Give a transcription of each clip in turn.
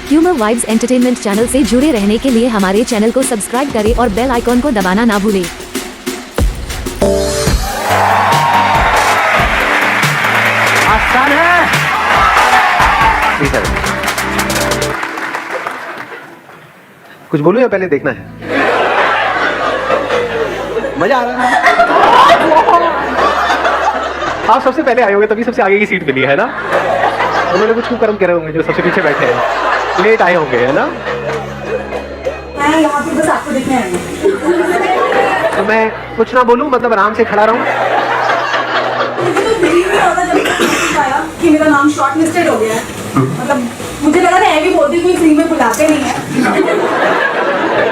Humour vibes entertainment channel से जुड़े रहने के लिए हमारे चैनल को सब्सक्राइब करें और बेल आइकॉन को दबाना ना भूलें। आसान है। कुछ बोलूं या पहले देखना है? मजा आ रहा है। आप सबसे पहले आए होंगे तभी सबसे आगे की सीट मिली है ना। उन्होंने कुछ कुकर्म कह रहे होंगे जो सबसे पीछे बैठे हैं, लेट आए होंगे है ना। मैं यहाँ पे बस आपको देखने आई हूँ। तो मैं कुछ ना बोलूं, मतलब आराम से खड़ा रहूं। मुझे तो बिलीव नहीं होता जब मैंने आया कि मेरा नाम शॉर्ट लिस्टेड हो गया है। मतलब मुझे लगा था ऐवी बोलती कोई फ्री में बुलाते नहीं है।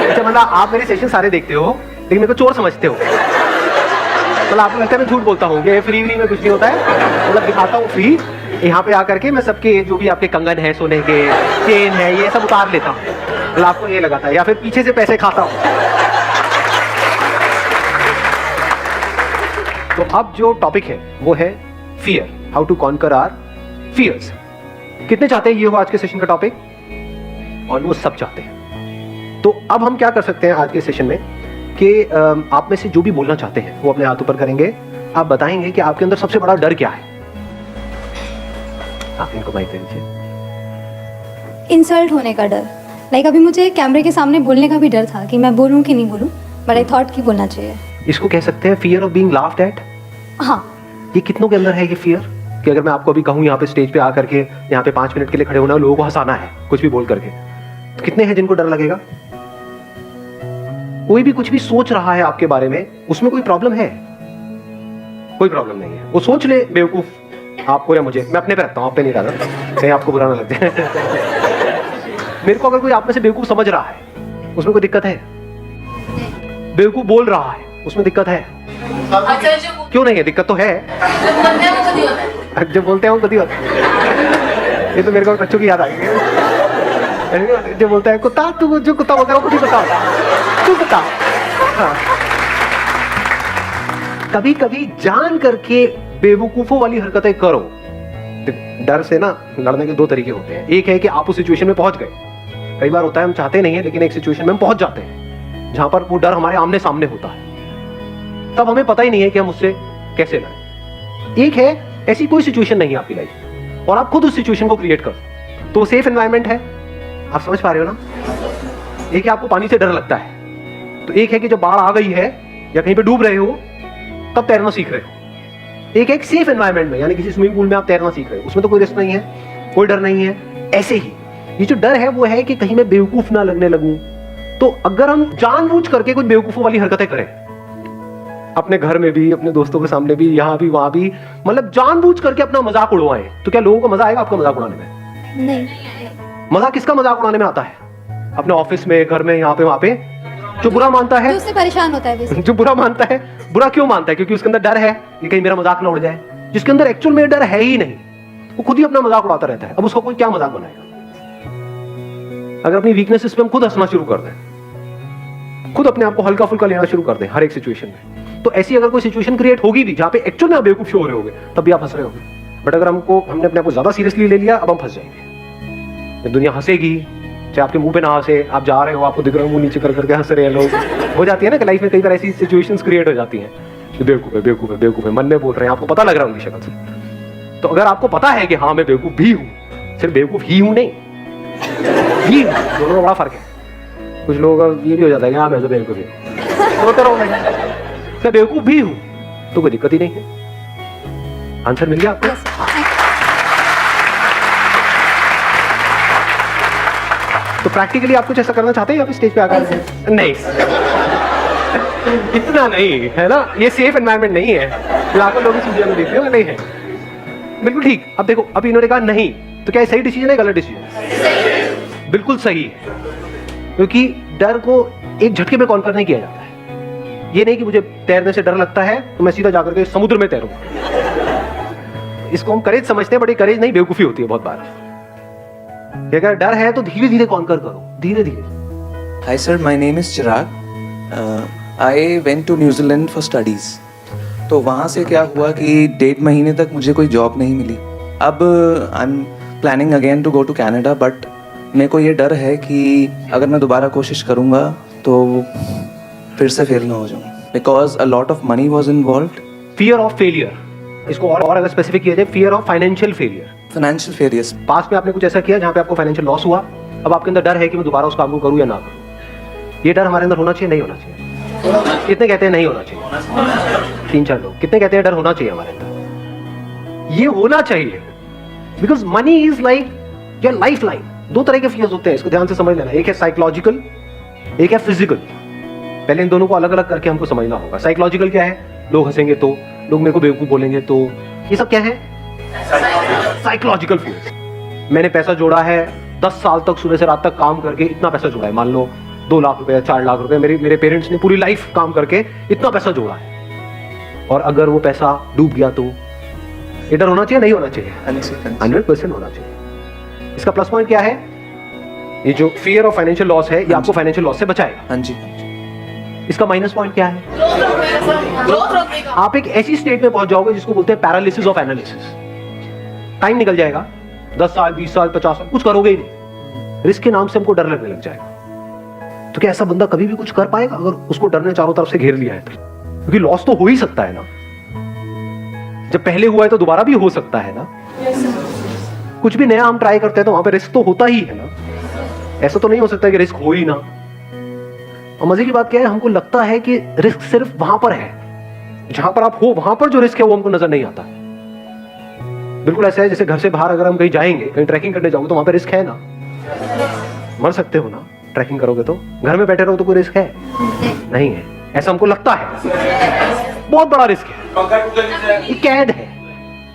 अच्छा, मतलब आप मेरे सेशन सारे देखते हो लेकिन मेरे को चोर समझते हो। मतलब आपको लगता है मैं झूठ बोलता हूँ कि फ्री में कुछ नहीं होता है। मतलब दिखाता हूँ फ्री, यहाँ पे आकर के मैं सबके जो भी आपके कंगन है, सोने के चेन है, ये सब उतार लेता हूँ। मतलब आपको ये लगाता है या फिर पीछे से पैसे खाता हूँ। तो अब जो टॉपिक है वो है fear, how to conquer our fears. कितने चाहते हैं ये हो आज के सेशन का टॉपिक? ऑलमोस्ट सब चाहते हैं। तो अब हम क्या कर सकते हैं आज के सेशन में कि आप में से जो भी बोलना चाहते हैं वो अपने हाथ ऊपर करेंगे। आप बताएंगे कि आपके अंदर सबसे बड़ा डर क्या है। आप इनको माइक दे दीजिए। इंसल्ट होने का डर। अभी मुझे कैमरे के सामने बोलने का भी डर था कि मैं बोलूं कि नहीं बोलूं, बट आई थॉट कि बोलना चाहिए। इसको कह सकते हैं fear of being laughed eight. हाँ, ये कितनों के अंदर है ये फियर कि अगर मैं आपको अभी कहूँ यहाँ पे स्टेज पे आकर के यहाँ पे 5 मिनट के लिए खड़े होना, लोगों को हंसाना है कुछ भी बोल करके, तो कितने हैं जिनको डर लगेगा? कोई भी कुछ भी सोच रहा है आपके बारे में, उसमें कोई प्रॉब्लम है? कोई प्रॉब्लम नहीं है। वो सोच ले बेवकूफ आपको या मुझे। मैं अपने पे रखता हूँ, आप पे नहीं रहा, कहीं आपको बुरा ना लग जाए। मेरे को अगर कोई आप में से बेवकूफ समझ रहा है उसमें कोई दिक्कत है? बेवकूफ बोल रहा है उसमें दिक्कत है? क्यों नहीं है? दिक्कत तो है। जब बोलते हैं वो कभी होता है। ये तो मेरे को बच्चों की याद आ गई। जो बोलता है कुत्ता, तू जो कुत्ता बोलता है वो कुछ बता, तू बता। हाँ। कभी कभी जान करके बेवकूफों वाली हरकतें करो। डर से ना लड़ने के 2 तरीके होते हैं। एक है कि आप उस सिचुएशन में पहुंच गए। कई बार होता है हम चाहते नहीं है लेकिन एक सिचुएशन में हम पहुंच जाते हैं जहां पर वो डर हमारे आमने सामने होता है, तब हमें पता ही नहीं है कि हम उससे कैसे लड़ें। एक है ऐसी कोई सिचुएशन नहीं है आपकी लाइफ और आप खुद उस सिचुएशन को क्रिएट करो, तो सेफ एनवायरनमेंट है। आप समझ पा रहे हो ना? एक है आपको पानी से डर लगता है, तो एक है कि जब बाढ़ आ गई है या कहीं पे डूब रहे हो तब तैरना सीख रहे हो। एक सेफ एनवायरनमेंट में, यानी किसी स्विमिंग पूल में आप तैरना सीख रहे हो, उसमें तो कोई रिस्क नहीं है, कोई डर नहीं है। ऐसे ही ये जो डर है वो है कि कहीं मैं बेवकूफ ना लगने लगूं। तो अगर हम जानबूझ करके कुछ बेवकूफों वाली हरकतें करें, अपने घर में भी, अपने दोस्तों के सामने भी, यहाँ भी वहां भी, मतलब जानबूझ करके अपना मजाक उड़वाएं, तो क्या लोगों को मजा आएगा आपका मजाक उड़ाने में? नहीं। मजा किसका मजाक उड़ाने में आता है? अपने ऑफिस में, घर में, यहाँ पे वहां पे। जो बुरा मानता है, जो उससे परेशान होता है। जो बुरा मानता है, बुरा क्यों मानता है? क्योंकि उसके अंदर डर है कि कहीं मेरा मजाक ना उड़ जाए। जिसके अंदर एक्चुअल में डर है ही नहीं, वो खुद ही अपना मजाक उड़ाता रहता है। अब उसको कोई क्या मजाक बनाएगा? अगर अपनी वीकनेसेस पे हम खुद हंसना शुरू कर दें, खुद अपने आप को हल्का फुल्का लेना शुरू कर दें हर एक सिचुएशन में, तो ऐसी अगर कोई सिचुएशन क्रिएट होगी भी जहां पे एक्चुअल में आप बेवकूफ शो हो रहे होगे, तब भी आप हंस रहे होगे। बट अगर हमने अपने आप को ज्यादा सीरियसली ले लिया, अब हम फंस जाएंगे। दुनिया हंसेगी, चाहे आपके मुंह पे ना हंसे, आप जा रहे हो, आपको दिख रहा है मुंह नीचे कर करके हंस रहे हैं लोग। हो जाती है ना कि लाइफ में कई बार ऐसी सिचुएशंस क्रिएट हो जाती हैं, बेवकूफ है, बेवकूफ है, बेवकूफ है, मन में बोल रहे हैं, आपको पता लग रहा है उनकी शक्ल से। तो अगर आपको पता है कि हाँ मैं बेवकूफ भी हूँ, सिर्फ बेवकूफ ही हूँ नहीं, ही हूँ, दोनों में बड़ा फर्क है। कुछ लोगों का ये भी हो जाता है कि हाँ मैं तो बेवकूफ हूँ, मैं बेवकूफ भी हूँ, तो कोई दिक्कत ही नहीं है। आंसर मिल गया आपको? तो प्रैक्टिकली आप कुछ ऐसा करना चाहते हैं या फिर स्टेज पे आकर? नहीं, इतना नहीं है ना, ये सेफ एनवायरनमेंट नहीं है। लाखों लोग इस चीज़ में देखते हो, नहीं है। बिल्कुल ठीक। अब देखो, अभी इन्होंने कहा नहीं, तो क्या सही डिसीजन है, गलत डिसीजन? बिल्कुल सही है, क्योंकि डर को एक झटके में कॉन्कर नहीं किया जाता है। ये नहीं कि मुझे तैरने से डर लगता है तो मैं सीधा जाकर के समुद्र में तैरूंगा। इसको हम करेज समझते हैं, बट ये करेज नहीं, बेवकूफी होती है बहुत बार। अगर डर है तो धीरे धीरे कॉन्कर करो, धीरे धीरे। Hi sir, my name is Chirag. I went to New Zealand for studies. तो वहाँ से क्या हुआ कि 1.5 महीने तक मुझे कोई जॉब नहीं मिली। अब I am planning again to go to Canada, but मेरे को ये डर है कि अगर मैं दोबारा कोशिश करूँगा तो फिर से फेल ना हो जाऊँ, because a lot of money was involve. Fear of failure, इसको और अगर स्पेसिफिक किया जाए, fear of financial failure. Financial failures, past में आपने कुछ ऐसा किया जहाँ पे आपको फाइनेंशियल लॉस हुआ, अब आपके अंदर डर है कि मैं दोबारा उस काम को करूँ या ना करूँ। ये डर हमारे अंदर होना चाहिए, नहीं होना चाहिए? कितने कहते हैं नहीं होना चाहिए? 3-4 लोग। कितने कहते हैं डर होना चाहिए हमारे अंदर? ये होना चाहिए, because money is like your life line. 2 तरह के फियर्स होते हैं, इसको ध्यान से समझ लेना। एक है साइकोलॉजिकल, एक है फिजिकल। पहले इन दोनों को अलग अलग करके हमको समझना होगा। साइकोलॉजिकल क्या है? लोग हंसेंगे तो, लोग मेरे को बेवकूफ बोलेंगे तो, ये सब क्या है? Psychological fears. मैंने पैसा जोड़ा है, 10 साल तक सुबह से रात तक काम करके इतना पैसा जोड़ा है, मान लो 2 लाख रुपए, 4 लाख रुपए, मेरे पेरेंट्स ने पूरी लाइफ काम करके इतना पैसा जोड़ा है, और अगर वो पैसा डूब गया तो ये डर होना चाहिए, नहीं होना चाहिए? 100% होना चाहिए। इसका प्लस पॉइंट क्या है? ये जो फियर ऑफ फाइनेंशियल लॉस है, ये आपको फाइनेंशियल लॉस से बचाएगा। हाँ जी। इसका माइनस पॉइंट क्या है? आप एक ऐसी स्टेट में पहुंच जाओगे जिसको बोलते हैं पैरालिसिस ऑफ एनालिसिस। टाइम निकल जाएगा, 10 साल, 20 साल, 50 साल, कुछ करोगे ही नहीं। रिस्क के नाम से हमको डर लगने लग जाएगा। तो क्या ऐसा बंदा कभी भी कुछ कर पाएगा अगर उसको डर ने चारों तरफ से घेर लिया है तो? क्योंकि लॉस तो हो ही सकता है ना। जब पहले हुआ है तो दोबारा भी हो सकता है ना। कुछ भी नया हम ट्राई करते हैं तो वहां पे रिस्क तो होता ही है ना। ऐसा तो नहीं हो सकता कि रिस्क हो ही ना। और मजे की बात क्या है, हमको लगता है कि रिस्क सिर्फ वहां पर है, जहां पर आप हो वहां पर जो रिस्क है वो हमको नजर नहीं आता। बिल्कुल ऐसा है जैसे घर से बाहर अगर हम कहीं जाएंगे, कहीं ट्रैकिंग करने जाओगे तो वहां पे रिस्क है ना। मर सकते हो ना ट्रैकिंग करोगे तो। घर में बैठे रहो तो कोई रिस्क है? नहीं है, ऐसा हमको लगता है। बहुत बड़ा रिस्क है, ये कैद है।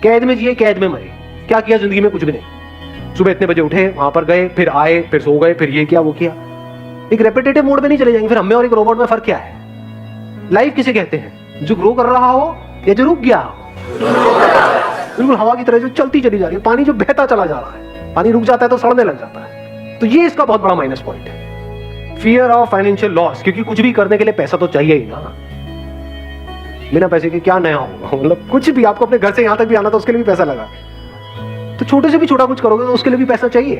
कैद में जिए, कैद में मरे। क्या किया जिंदगी में? कुछ भी नहीं। सुबह इतने बजे उठे, वहां पर गए, फिर आए, फिर सो गए, फिर ये किया वो किया। एक रेपिटेटिव मोड में नहीं चले जाएंगे। फिर हमें और एक रोबोट में फर्क क्या है? लाइफ किसे कहते हैं? जो ग्रो कर रहा हो या जो रुक गया हो। बिल्कुल हवा की तरह जो चलती चली जा रही है, पानी जो बहता चला जा रहा है। पानी रुक जाता है तो सड़ने लग जाता है। तो ये इसका बहुत बड़ा माइनस पॉइंट है, फियर ऑफ फाइनेंशियल लॉस। क्योंकि कुछ भी करने के लिए पैसा तो चाहिए ही ना। बिना पैसे के क्या नया होगा? मतलब कुछ भी, आपको अपने घर से यहां तक भी आना तो उसके लिए भी पैसा लगा। तो छोटे से भी छोटा कुछ करोगे तो उसके लिए भी पैसा चाहिए।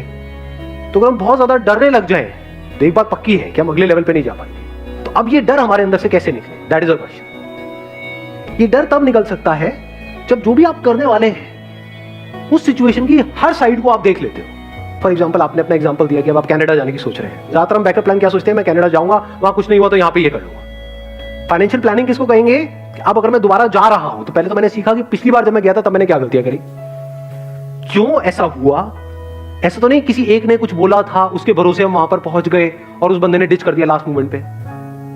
तो अगर हम बहुत ज्यादा डरने लग जाए तो एक बात पक्की है कि हम अगले लेवल पे नहीं जा पाएंगे। तो अब ये डर हमारे अंदर से कैसे निकले? That is a question. ये डर तब निकल सकता है जब जो भी आप करने वाले हैं उस सिचुएशन की हर साइड को आप देख लेते हो। फॉर एग्जाम्पल, आपने अपना एग्जाम्पल दिया कि अब आप कनाडा जाने की सोच रहे हैं। ज्यादातर हम बैकअप प्लान क्या सोचते हैं? मैं कनाडा जाऊंगा, वहां कुछ नहीं हुआ तो यहाँ पे ये कर लूंगा। फाइनेंशियल प्लानिंग किसको कहेंगे? अब अगर मैं दोबारा जा रहा हूं तो पहले तो मैंने सीखा कि पिछली बार जब मैं गया था तब मैंने क्या गलतियां करी, क्यों ऐसा हुआ। ऐसा तो नहीं किसी एक ने कुछ बोला था, उसके भरोसे हम वहां पर पहुंच गए और उस बंदे ने डिच कर दिया लास्ट मोमेंट पे।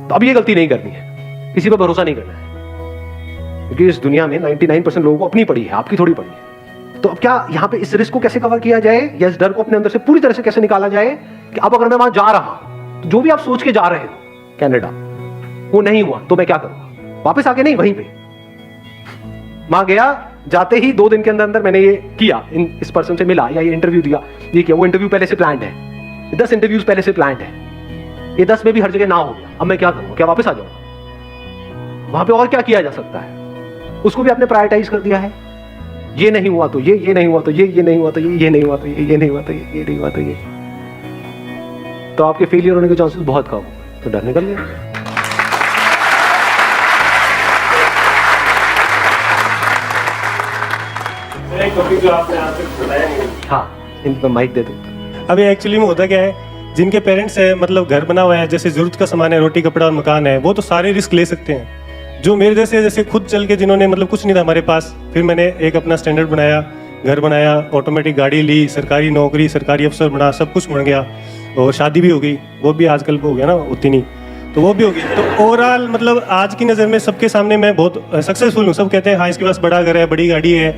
तो अब ये गलती नहीं करनी है, किसी पर भरोसा नहीं करना है। क्योंकि इस दुनिया में 99% लोगों को अपनी पड़ी है, आपकी थोड़ी पड़ी है। तो अब क्या यहाँ पे इस रिस्क को कैसे कवर किया जाए, या इस डर को अपने अंदर से पूरी तरह से कैसे निकाला जाए कि अब अगर मैं वहां जा रहा हूं तो जो भी आप सोच के जा रहे हो कनाडा, वो नहीं हुआ तो मैं क्या करूंगा? वापस आके नहीं, वहीं पे वहां गया, जाते ही 2 दिन के अंदर अंदर मैंने ये किया, इस पर्सन से मिला या ये इंटरव्यू दिया, ये किया, वो इंटरव्यू पहले से प्लान्ड है, 10 इंटरव्यूज पहले से प्लान्ड है, ये 10 में भी हर जगह ना हो गया। अब मैं क्या करूंगा? क्या वापस आ जाऊंगा? वहां पे और क्या किया जा सकता है? उसको भी आपने प्रायोरिटाइज कर दिया है। ये नहीं हुआ तो ये नहीं हुआ तो ये नहीं हुआ तो ये नहीं हुआ तो ये नहीं हुआ तो ये नहीं हुआ तो ये। तो आपके फेलियर होने के चांसेस बहुत कम। तो डर निकल गया। एक टॉपिक जो आपने आज तक बताया नहीं। हाँ, इन पर माइक दे दो। अभी एक्चुअली में होता क्या है, जिनके पेरेंट्स है, मतलब घर बना हुआ है, जैसे जरूरत का सामान है, रोटी कपड़ा और मकान है, वो तो सारे रिस्क ले सकते हैं। जो मेरे जैसे खुद चल के, जिन्होंने मतलब कुछ नहीं था हमारे पास, फिर मैंने एक अपना स्टैंडर्ड बनाया, घर बनाया, ऑटोमेटिक गाड़ी ली, सरकारी नौकरी, सरकारी अफसर बना, सब कुछ बन गया, और शादी भी हो गई। वो भी आजकल हो गया ना, उतनी नहीं, तो वो भी हो गई। तो ओवरऑल मतलब आज की नज़र में सबके सामने मैं बहुत सक्सेसफुल हूँ। सब कहते हैं हाँ इसके पास बड़ा घर है, बड़ी गाड़ी है,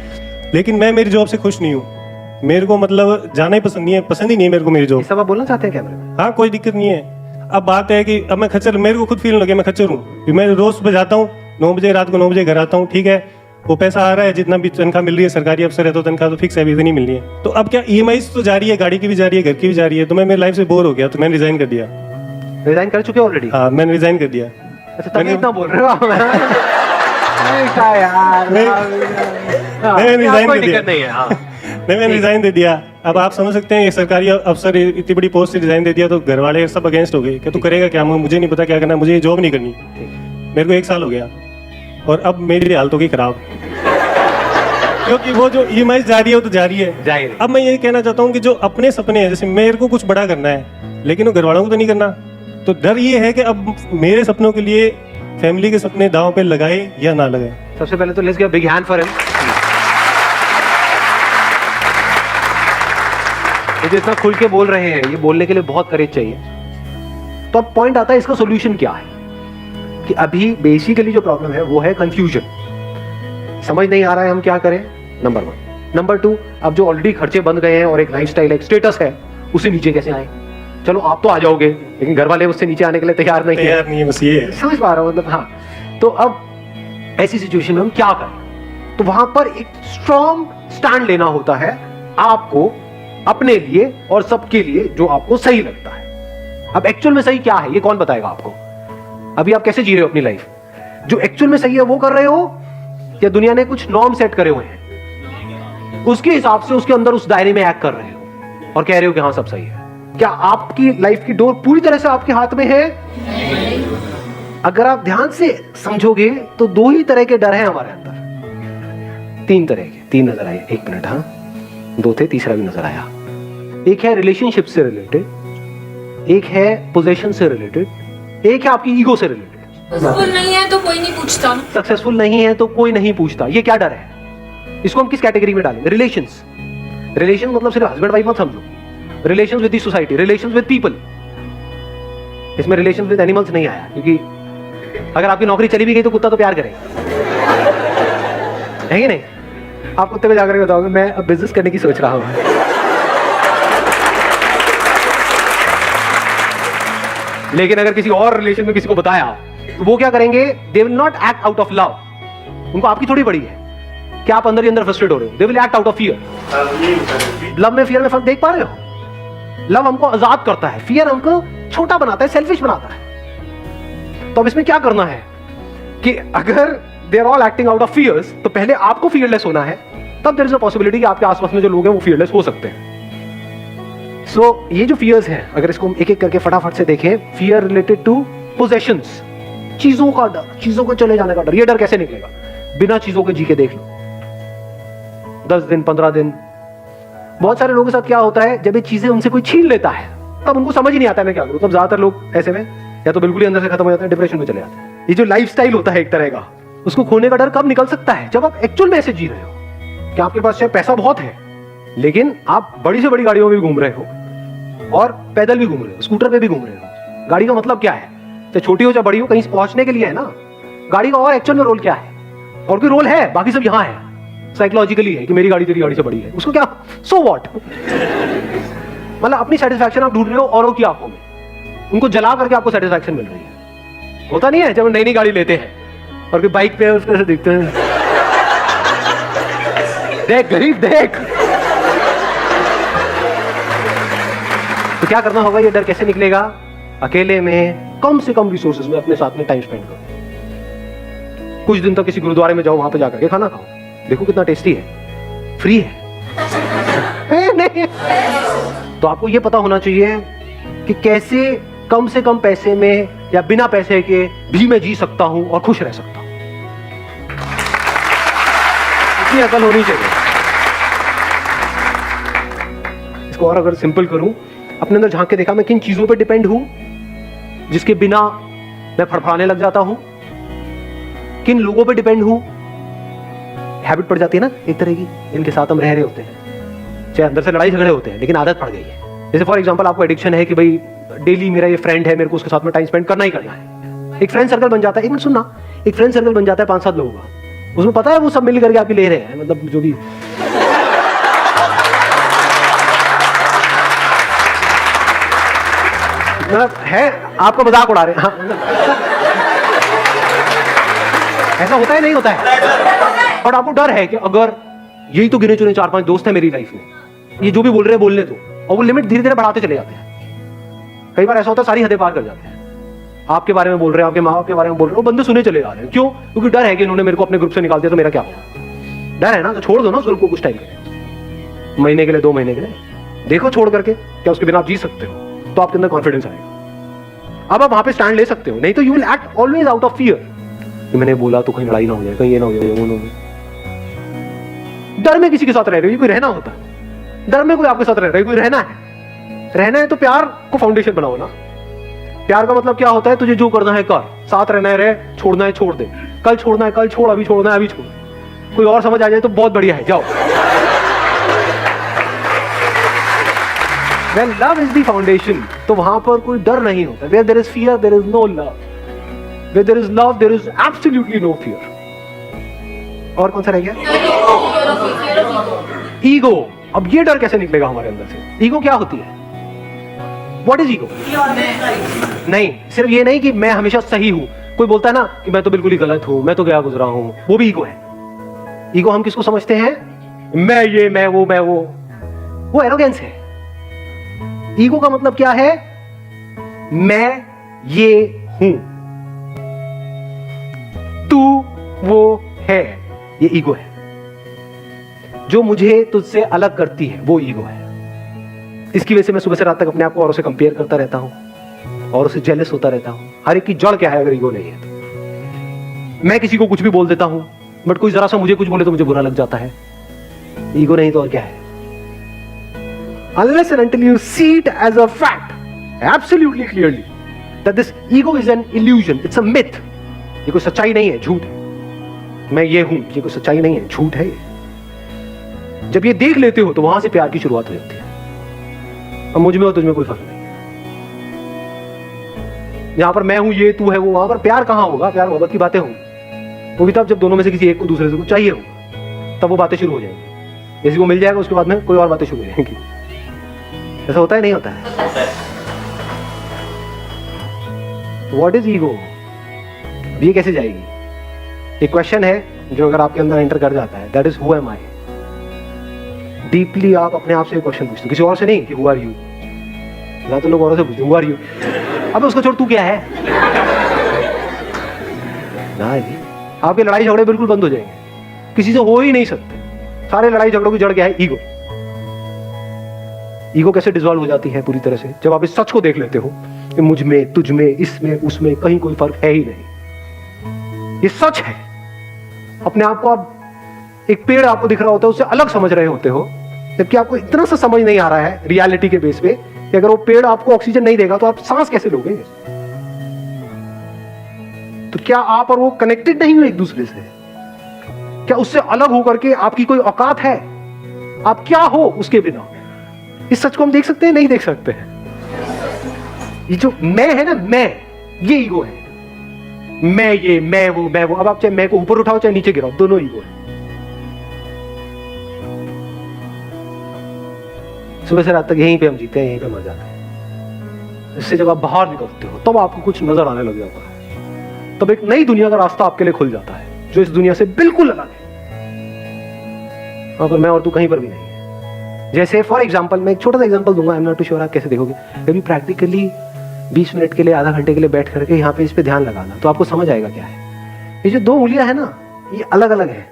लेकिन मैं मेरी जॉब से खुश नहीं हूँ। मेरे को मतलब जाना ही पसंद नहीं है, पसंद ही नहीं है मेरे को मेरी जॉब। सब आप बोलना चाहते हैं कैमरे में? हाँ, कोई दिक्कत नहीं है। अब बात है कि अब मैं खच्चर, मेरे को खुद फील लगे मैं खच्चर हूँ। मैं रोज सुबह जाता हूँ, 9 बजे, रात को 9 बजे घर आता हूँ, ठीक है, वो पैसा आ रहा है, जितना भी तनख्वाह मिल रही है, सरकारी अफसर है तो तनख्वाह तो फिक्स है, इतनी मिल रही है। तो अब क्या EMI तो जा रही है, गाड़ी की भी जा रही है, घर की भी जा रही है, तो मैं मेरी लाइफ से बोर हो गया, तो मैंने रिजाइन कर दिया। रिजाइन कर चुके ऑलरेडी? हाँ, मैंने रिजाइन कर दिया। अच्छा, तभी इतना बोल रहे हो आप? मैंने रिजाइन कर दिया। नहीं है। हाँ, नहीं, मैंने रिजाइन दे दिया। अब आप समझ सकते हैं, एक सरकारी अफसर इतनी बड़ी पोस्ट से रिजाइन दे दिया तो घर वाले सब अगेंस्ट हो गए कि तू करेगा क्या, मुझे नहीं पता क्या करना, मुझे ये जॉब नहीं करनी। मेरे को 1 साल हो गया और अब मेरी हालत हो गई खराब, क्योंकि वो जो EMI जा रही है वो तो जा रही है। अब मैं ये कहना चाहता हूँ कि जो अपने सपने हैं, जैसे मेरे को कुछ बड़ा करना है लेकिन वो घर वालों को तो नहीं करना, तो डर ये है कि अब मेरे सपनों के लिए फैमिली के सपने दांव पे लगाए या ना लगाए। सबसे पहले तो let's give a big hand for him. ये जो इतना खुल के बोल रहे हैं, ये बोलने के लिए बहुत करेज चाहिए। तो अब पॉइंट आता है, इसका सॉल्यूशन क्या है? कि अभी बेसिकली जो प्रॉब्लम है वो है कंफ्यूजन, समझ नहीं आ रहा है हम क्या करें, नंबर 1। नंबर 2, अब जो ऑलरेडी खर्चे बन गए हैं और एक लाइफस्टाइल, एक स्टेटस है, उससे नीचे कैसे आए? चलो आप तो आ जाओगे, लेकिन घर वाले उससे नीचे आने के लिए तैयार नहीं है, बस ये है। समझ पा रहा हूँ, मतलब हाँ। तो अब ऐसी सिचुएशन में हम क्या करें? तो वहां पर एक स्ट्रॉन्ग स्टैंड लेना होता है आपको, अपने लिए और सबके लिए, जो आपको सही लगता है। अब एक्चुअल में सही क्या है ये कौन बताएगा आपको? अभी आप कैसे जी रहे हो अपनी लाइफ? जो एक्चुअल में सही है वो कर रहे हो, या दुनिया ने कुछ नॉर्म सेट करे हुए हैं उसके हिसाब से उसके अंदर उस दायरे में एक्ट कर रहे हो और कह रहे हो कि हाँ सब सही है? क्या आपकी लाइफ की डोर पूरी तरह से आपके हाथ में है? अगर आप ध्यान से समझोगे तो 2 ही तरह के डर हैं हमारे अंदर, 3 तरह के, 3 नजर आए। 1 मिनट, हाँ 2 थे, तीसरा भी नजर आया। एक है रिलेशनशिप से रिलेटेड, एक है पोजेशन से रिलेटेड, एक है आपकी ईगो से रिलेटेड। सक्सेसफुल नहीं है तो कोई नहीं पूछता। सक्सेसफुल नहीं है तो कोई नहीं पूछता, ये क्या डर है? इसको हम किस कैटेगरी में डालेंगे? रिलेशंस। रिलेशन मतलब सिर्फ हस्बैंड वाइफ मत समझो, relations with the society, relations with people. इसमें रिलेशंस विद एनिमल्स नहीं आया, क्योंकि अगर आपकी नौकरी चली भी गई तो कुत्ता तो प्यार करेगा, है कि नहीं? आप कुत्ते को जाकर बताओगे मैं अब बिजनेस करने की सोच रहा हूं, लेकिन अगर किसी और रिलेशन में किसी को बताया तो वो क्या करेंगे? They will not act out of love. उनको आपकी थोड़ी पड़ी है कि आप अंदर ही अंदर फ्रस्ट्रेट हो रहे हो। They will act out of fear. Love में फियर में फर्क देख पा रहे हो? लव हमको आजाद करता है, फियर हमको छोटा बनाता है, सेल्फिश बनाता है। तो अब इसमें क्या करना है कि अगर they are all acting out of fears, तो पहले आपको फियरलेस होना है, तब देयर इज अ पॉसिबिलिटी कि आपके आसपास में जो लोग हैं वो फियरलेस हो सकते हैं। सो ये जो फियर्स हैं, अगर इसको हम एक एक करके फटाफट से देखें, फियर रिलेटेड टू पोजेशंस, चीजों का डर, चीजों को चले जाने का डर। ये डर कैसे निकलेगा? बिना चीजों के जी के देख लो, 10 दिन 15 दिन। बहुत सारे लोगों के साथ क्या होता है, जब ये चीजें उनसे कोई छीन लेता है तब उनको समझ ही नहीं आता है मैं क्या करूं। तब ज्यादातर लोग ऐसे में या तो बिल्कुल ही अंदर से खत्म हो जाते हैं, डिप्रेशन में चले जाते हैं। ये जो लाइफस्टाइल होता है एक तरह का, उसको खोने का डर कब निकल सकता है? जब आप एक्चुअल में ऐसे जी रहे हो कि आपके पास शायद पैसा बहुत है, लेकिन आप बड़ी से बड़ी गाड़ियों में भी घूम रहे हो और पैदल भी घूम रहे हो, स्कूटर पे भी घूम रहे हो। गाड़ी का मतलब क्या है? चाहे छोटी हो चाहे बड़ी हो, कहीं पहुंचने के लिए है ना। गाड़ी का और एक्चुअल में रोल क्या है? और कोई रोल है? बाकी सब यहाँ है, साइकोलॉजिकली है कि मेरी गाड़ी तेरी गाड़ी से बड़ी है, उसको क्या, सो व्हाट। मतलब अपनी सेटिस्फैक्शन आप ढूंढ रहे हो औरों की आंखों में, उनको जला करके आपको सेटिस्फैक्शन मिल रही है। होता नहीं है जब हम नई नई गाड़ी लेते हैं और फिर बाइक पे उसको ऐसे देखते हैं, देख गरीब देख। तो क्या करना होगा? ये डर कैसे निकलेगा? अकेले में कम से कम रिसोर्सेज में अपने साथ में टाइम स्पेंड करो। कुछ दिन तक किसी गुरुद्वारे में जाओ, वहां पे जाकर के खाना खाओ, देखो कितना टेस्टी है, फ्री है नहीं? तो आपको ये पता होना चाहिए कि कैसे कम से कम पैसे में या बिना पैसे के भी मैं जी सकता हूं और खुश रह सकता हूं। इतनी अकल होनी चाहिए। इसको और अगर सिंपल करूं, अपने अंदर झांक के देखा मैं किन चीजों पे डिपेंड हूं जिसके बिना मैं फड़फड़ाने लग जाता हूं, किन लोगों पे डिपेंड हूं। हैबिट पड़ जाती है ना एक तरह की, इनके साथ हम रह रहे होते हैं, चाहे अंदर से लड़ाई झगड़े होते हैं, लेकिन आदत पड़ गई है। जैसे फॉर एग्जांपल आपको एडिक्शन है कि भाई डेली मेरा ये फ्रेंड है, मेरे को उसके साथ में टाइम स्पेंड करना ही करना है। एक फ्रेंड सर्कल बन जाता है, एक मिनट सुनना, एक फ्रेंड सर्कल बन जाता है 5-7 लोगों का, उसमें पता है वो सब मिल करके आपकी ले रहे हैं, मतलब जो भी मतलब है, आपका मजाक उड़ा रहे हैं। हाँ, ऐसा होता है नहीं होता है? और आपको डर है कि अगर यही तो गिने चुने 4-5 दोस्त हैं मेरी लाइफ में, ये जो भी बोल रहे हैं बोलने दो, और वो लिमिट धीरे धीरे बढ़ाते चले जाते हैं। कई बार ऐसा होता है सारी हदें पार कर जाते हैं। आपके बारे में बोल रहे हैं, आपके माँ बाप के बारे में बोल रहे हैं, वो बंदे सुने चले जा रहे हैं। क्यों? क्योंकि डर है कि इन्होंने मेरे को अपने ग्रुप से निकाल दिया तो मेरा क्या होगा। डर है ना, तो छोड़ दो ना उस ग्रुप को कुछ टाइम के लिए। महीने के लिए, 2 महीने के लिए देखो छोड़ करके, क्या उसके बिना आप जी सकते हो? तो आपके अंदर कॉन्फिडेंस आएगा। अब आप वहां पे स्टैंड ले सकते हो, नहीं तो you will act always out of fear कि मैंने बोला तो कहीं लड़ाई ना हो जाए, कहीं ये ना हो जाए, वो ना हो जाए। डर में किसी के साथ रह रहे हो, कोई रहना होता है, डर में कोई आपके साथ रह रहा है, कोई रहना है तो प्यार को फाउंडेशन बनाओ ना। प्यार का मतलब क्या होता है? तुझे जो करना है कर, साथ रहना है रह, छोड़ना है छोड़ दे, कल छोड़ना है कल छोड़, अभी छोड़ना है अभी छोड़। कोई और समझ आ जाए तो बहुत बढ़िया है, जाओ। When love is the foundation, तो वहां पर कोई डर नहीं होता। Where there is fear, there is no love. Where there is love, there is absolutely no fear. और कौन सा रह गया? ईगो। अब ये डर कैसे निकलेगा हमारे अंदर से? ईगो क्या होती है? What is ego? नहीं, सिर्फ ये नहीं कि मैं हमेशा सही हूं। कोई बोलता है ना कि मैं तो बिल्कुल ही गलत हूं, मैं तो गया गुजरा हूं, वो भी ईगो है। ईगो हम किसको समझते हैं? मैं ये, मैं वो एरोगेंस है। ईगो का मतलब क्या है? मैं ये हूं, तू वो है, ये ईगो है। जो मुझे तुझसे अलग करती है वो ईगो है। इसकी वजह से मैं सुबह से रात तक अपने आप को औरों से कंपेयर करता रहता हूं, औरों से जेलस होता रहता हूं। हर एक की जड़ क्या है अगर ईगो नहीं है तो? मैं किसी को कुछ भी बोल देता हूं, बट कोई जरा सा मुझे कुछ बोले तो मुझे बुरा लग जाता है। ईगो नहीं तो और क्या है? Unless and until you see it as a fact, absolutely clearly, that this ego is an illusion, it's a myth. ये कोई सच्चाई नहीं है, झूठ है। मैं ये हूं, ये कोई सच्चाई नहीं है, झूठ है। जब ये देख लेते हो तो वहां से प्यार की शुरुआत हो जाती है। अब मुझ में और तुझ में कोई फर्क नहीं। यहां पर मैं हूं, ये तू है, वो, वहां पर प्यार कहां होगा? प्यार मोहब्बत की बातें होंगी। वो भी तब जब दोनों में से किसी एक को दूसरे से कुछ चाहिए होगा, तब वो बातें शुरू हो जाएंगी। जैसे वो मिल जाएगा उसके बाद में कोई और बातें शुरू हो जाएंगी। ऐसा होता है नहीं होता है? What is ego? ये कैसे जाएगी? एक क्वेश्चन है जो अगर आपके अंदर एंटर कर जाता है, that is who am I. Deeply आप अपने आप से एक क्वेश्चन पूछते हो, किसी और से नहीं कि हु आर यू। ना तो लोग औरों से पूछते हु आर यू। अब उसको छोड़, तू क्या है ना जी। आपके लड़ाई झगड़े बिल्कुल बंद हो जाएंगे, किसी से हो ही नहीं सकते। सारे लड़ाई झगड़ों की जड़ क्या है? ईगो। ईगो कैसे डिसॉल्व हो जाती है पूरी तरह से? जब आप इस सच को देख लेते हो कि मुझ में, तुझ में, इसमें, उसमें कहीं कोई फर्क है ही नहीं। ये सच है। अपने आप को आप, एक पेड़ आपको दिख रहा होता है, उससे अलग समझ रहे होते हो, जबकि आपको इतना सा समझ नहीं आ रहा है रियलिटी के बेस पे कि अगर वो पेड़ आपको ऑक्सीजन नहीं देगा तो आप सांस कैसे लोगे? तो क्या आप और वो कनेक्टेड नहीं हो एक दूसरे से? क्या उससे अलग होकर के आपकी कोई औकात है? आप क्या हो उसके बिना? इस सच को हम देख सकते हैं? नहीं देख सकते हैं। ये जो मैं है ना, मैं, ये ईगो है। मैं ये, मैं वो। अब आप चाहे मैं को ऊपर उठाओ चाहे नीचे गिराओ, दोनों ईगो है। सुबह से रात तक यहीं पे हम जीते हैं, यहीं पे मर जाते हैं। इससे जब आप बाहर निकलते हो तब आपको कुछ नजर आने लग जाता है। तब एक नई दुनिया का रास्ता आपके लिए खुल जाता है जो इस दुनिया से बिल्कुल अलग है। अगर मैं और तू कहीं पर भी नहीं है। जैसे फॉर एग्जाम्पल, मैं एक छोटा सा एग्जाम्पल दूंगा, I am not too sure आप कैसे देखोगे। कभी प्रैक्टिकली 20 मिनट के लिए, आधा घंटे के लिए बैठ करके यहाँ पे इस पे ध्यान लगाना, तो आपको समझ आएगा क्या है। ये जो 2 उंगलियां है ना, ये अलग अलग है,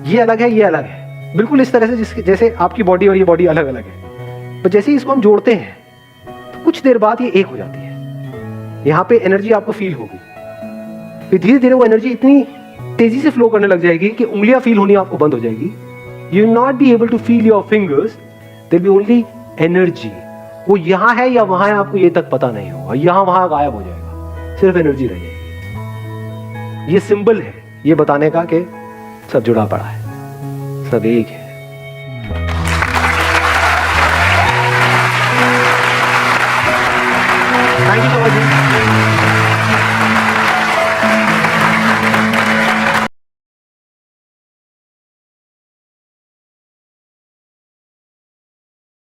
ये अलग है, ये अलग है, बिल्कुल इस तरह से जिसके जैसे आपकी बॉडी और ये बॉडी अलग अलग है। पर जैसे ही इसको हम जोड़ते हैं तो कुछ देर बाद ये एक हो जाती है। यहाँ पे एनर्जी आपको फील होगी, फिर धीरे धीरे वो एनर्जी इतनी तेजी से फ्लो करने लग जाएगी कि उंगलियां फील होनी आपको बंद हो जाएगी। You will not be able to feel your fingers. There will be only energy. वो यहाँ है या वहां है आपको ये तक पता नहीं होगा, यहाँ वहां गायब हो जाएगा, सिर्फ एनर्जी रह जाएगी। ये सिंबल है ये बताने का कि सब जुड़ा पड़ा है, सब एक है। Thank you so much.